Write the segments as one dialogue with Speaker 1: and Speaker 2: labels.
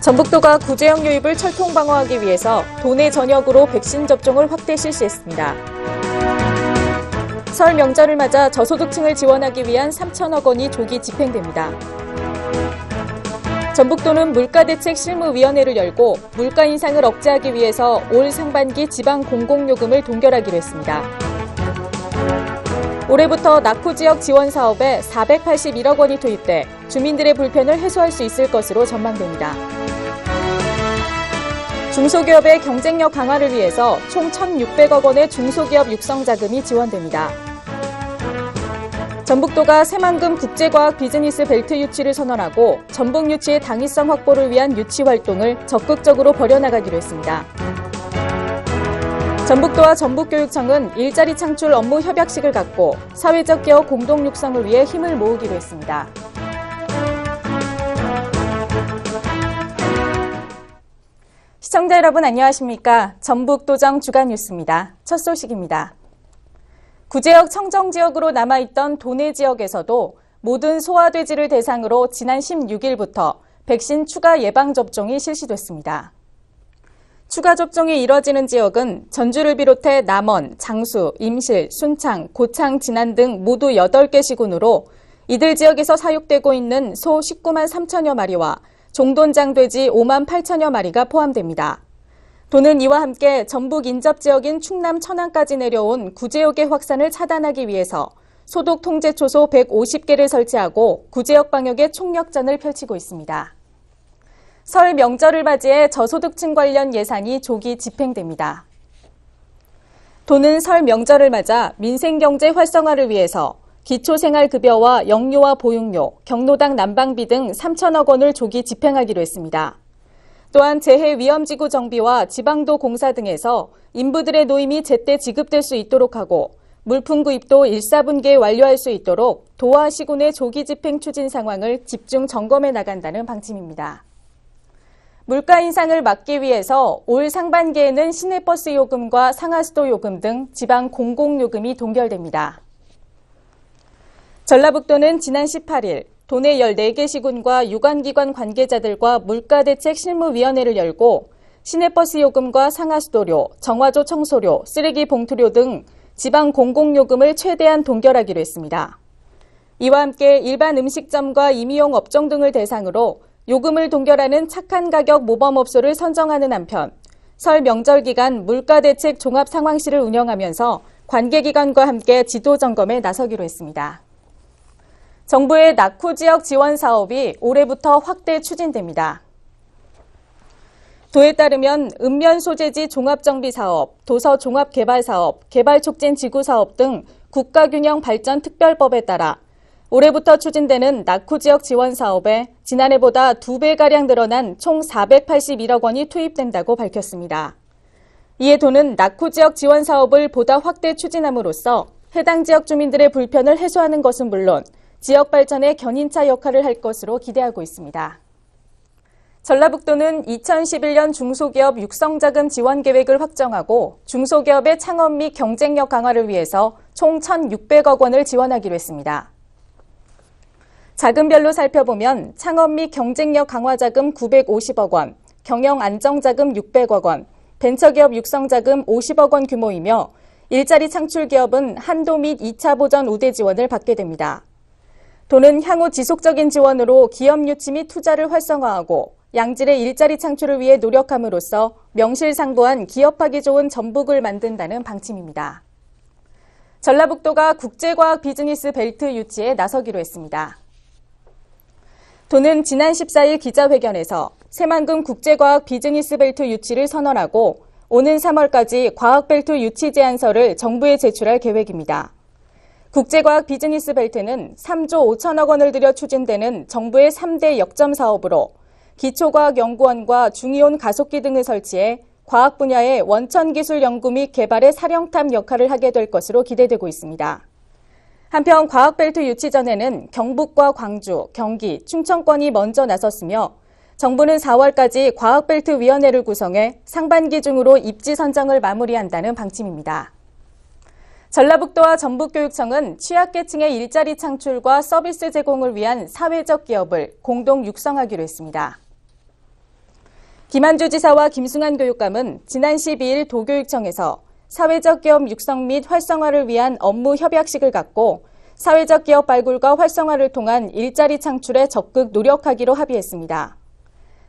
Speaker 1: 전북도가 구제역 유입을 철통 방어하기 위해서 도내 전역으로 백신 접종을 확대 실시했습니다. 설 명절을 맞아 저소득층을 지원하기 위한 3천억 원이 조기 집행됩니다. 전북도는 물가대책실무위원회를 열고 물가 인상을 억제하기 위해서 올 상반기 지방 공공요금을 동결하기로 했습니다. 올해부터 낙후 지역 지원 사업에 481억 원이 투입돼 주민들의 불편을 해소할 수 있을 것으로 전망됩니다. 중소기업의 경쟁력 강화를 위해서 총 1,600억 원의 중소기업 육성 자금이 지원됩니다. 전북도가 새만금 국제과학 비즈니스 벨트 유치를 선언하고 전북 유치의 당위성 확보를 위한 유치 활동을 적극적으로 벌여나가기로 했습니다. 전북도와 전북교육청은 일자리 창출 업무 협약식을 갖고 사회적 기업 공동 육성을 위해 힘을 모으기로 했습니다. 시청자 여러분 안녕하십니까? 전북도정 주간 뉴스입니다. 첫 소식입니다. 구제역 청정지역으로 남아있던 도내 지역에서도 모든 소아돼지를 대상으로 지난 16일부터 백신 추가 예방접종이 실시됐습니다. 추가 접종이 이뤄지는 지역은 전주를 비롯해 남원, 장수, 임실, 순창, 고창, 진안 등 모두 8개 시군으로 이들 지역에서 사육되고 있는 소 19만 3천여 마리와 종돈장 돼지 5만 8천여 마리가 포함됩니다. 도는 이와 함께 전북 인접 지역인 충남 천안까지 내려온 구제역의 확산을 차단하기 위해서 소독 통제 초소 150개를 설치하고 구제역 방역에 총력전을 펼치고 있습니다. 설 명절을 맞이해 저소득층 관련 예산이 조기 집행됩니다. 도는 설 명절을 맞아 민생경제 활성화를 위해서 기초생활급여와 영유아 보육료, 경로당 난방비 등 3천억 원을 조기 집행하기로 했습니다. 또한 재해위험지구 정비와 지방도 공사 등에서 인부들의 노임이 제때 지급될 수 있도록 하고 물품 구입도 1, 4분기에 완료할 수 있도록 도와 시군의 조기 집행 추진 상황을 집중 점검해 나간다는 방침입니다. 물가 인상을 막기 위해서 올 상반기에는 시내버스 요금과 상하수도 요금 등 지방 공공요금이 동결됩니다. 전라북도는 지난 18일 도내 14개 시군과 유관기관 관계자들과 물가대책실무위원회를 열고 시내버스 요금과 상하수도료, 정화조 청소료, 쓰레기 봉투료 등 지방 공공요금을 최대한 동결하기로 했습니다. 이와 함께 일반 음식점과 임의용 업종 등을 대상으로 요금을 동결하는 착한 가격 모범업소를 선정하는 한편 설 명절 기간 물가대책 종합상황실을 운영하면서 관계기관과 함께 지도 점검에 나서기로 했습니다. 정부의 낙후 지역 지원 사업이 올해부터 확대 추진됩니다. 도에 따르면 읍면 소재지 종합정비사업, 도서 종합개발사업, 개발촉진 지구사업 등 국가균형 발전 특별법에 따라 올해부터 추진되는 낙후 지역 지원 사업에 지난해보다 2배가량 늘어난 총 481억 원이 투입된다고 밝혔습니다. 이에 도는 낙후 지역 지원 사업을 보다 확대 추진함으로써 해당 지역 주민들의 불편을 해소하는 것은 물론 지역 발전에 견인차 역할을 할 것으로 기대하고 있습니다. 전라북도는 2011년 중소기업 육성자금 지원 계획을 확정하고 중소기업의 창업 및 경쟁력 강화를 위해서 총 1,600억 원을 지원하기로 했습니다. 자금별로 살펴보면 창업 및 경쟁력 강화 자금 950억 원, 경영 안정자금 600억 원, 벤처기업 육성자금 50억 원 규모이며 일자리 창출 기업은 한도 및 2차 보전 우대 지원을 받게 됩니다. 도는 향후 지속적인 지원으로 기업 유치 및 투자를 활성화하고 양질의 일자리 창출을 위해 노력함으로써 명실상부한 기업하기 좋은 전북을 만든다는 방침입니다. 전라북도가 국제과학 비즈니스 벨트 유치에 나서기로 했습니다. 도는 지난 14일 기자회견에서 새만금 국제과학 비즈니스 벨트 유치를 선언하고 오는 3월까지 과학벨트 유치 제안서를 정부에 제출할 계획입니다. 국제과학 비즈니스 벨트는 3조 5천억 원을 들여 추진되는 정부의 3대 역점 사업으로 기초과학연구원과 중이온 가속기 등을 설치해 과학 분야의 원천기술 연구 및 개발의 사령탑 역할을 하게 될 것으로 기대되고 있습니다. 한편 과학벨트 유치 전에는 경북과 광주, 경기, 충청권이 먼저 나섰으며 정부는 4월까지 과학벨트위원회를 구성해 상반기 중으로 입지 선정을 마무리한다는 방침입니다. 전라북도와 전북교육청은 취약계층의 일자리 창출과 서비스 제공을 위한 사회적 기업을 공동 육성하기로 했습니다. 김한주 지사와 김승환 교육감은 지난 12일 도교육청에서 사회적 기업 육성 및 활성화를 위한 업무 협약식을 갖고 사회적 기업 발굴과 활성화를 통한 일자리 창출에 적극 노력하기로 합의했습니다.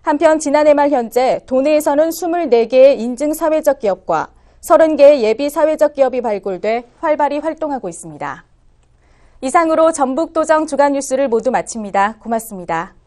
Speaker 1: 한편 지난해 말 현재 도내에서는 24개의 인증 사회적 기업과 30개의 예비 사회적 기업이 발굴돼 활발히 활동하고 있습니다. 이상으로 전북도정 주간 뉴스를 모두 마칩니다. 고맙습니다.